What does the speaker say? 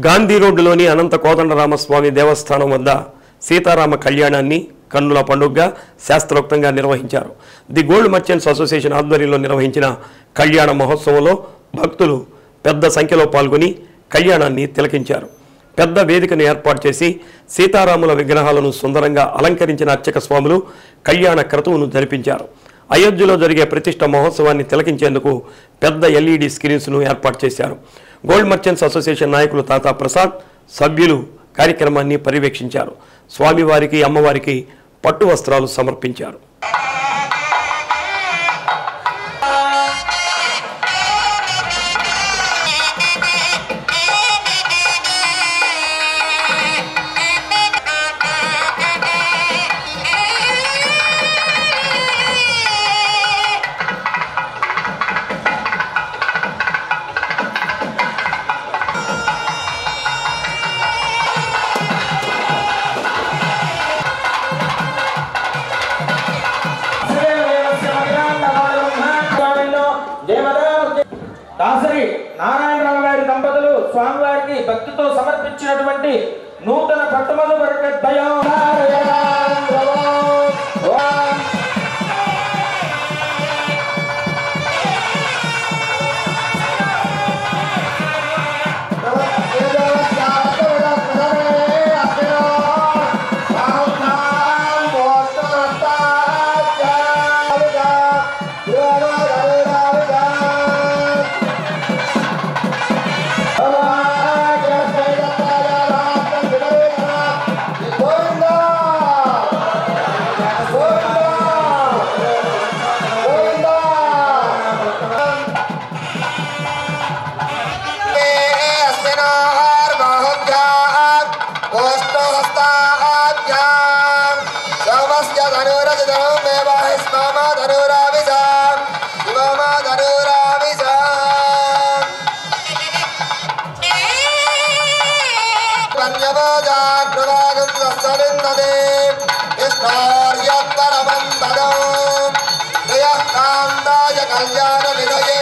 గాంధీ రోడ్డులోని అనంత కోదండరామస్వామి దేవస్థానం వద్ద సీతారామ కళ్యాణాన్ని కన్నుల పండుగగా శాస్త్రోక్తంగా నిర్వహించారు. ది గోల్డ్ మర్చెంట్స్ అసోసియేషన్ ఆధ్వర్యంలో నిర్వహించిన కళ్యాణ మహోత్సవంలో భక్తులు పెద్ద సంఖ్యలో పాల్గొని కళ్యాణాన్ని తిలకించారు. పెద్ద వేదికను ఏర్పాటు చేసి సీతారాముల విగ్రహాలను సుందరంగా అలంకరించిన అర్చక స్వాములు కళ్యాణ క్రతువును జరిపించారు. అయోధ్యలో జరిగే ప్రతిష్ట మహోత్సవాన్ని తిలకించేందుకు పెద్ద ఎల్ఈడి స్క్రీన్స్ను ఏర్పాటు చేశారు. గోల్డ్ మర్చెంట్స్ అసోసియేషన్ నాయకులు తాతా ప్రసాద్, సభ్యులు కార్యక్రమాన్ని పర్యవేక్షించారు. స్వామివారికి, అమ్మవారికి పట్టు వస్త్రాలు సమర్పించారు. దాసరి నారాయణరావు గారి దంపతులు స్వామివారికి భక్తితో సమర్పించినటువంటి నూతన పట్టుమల వరకద్దయం कल्याण विनये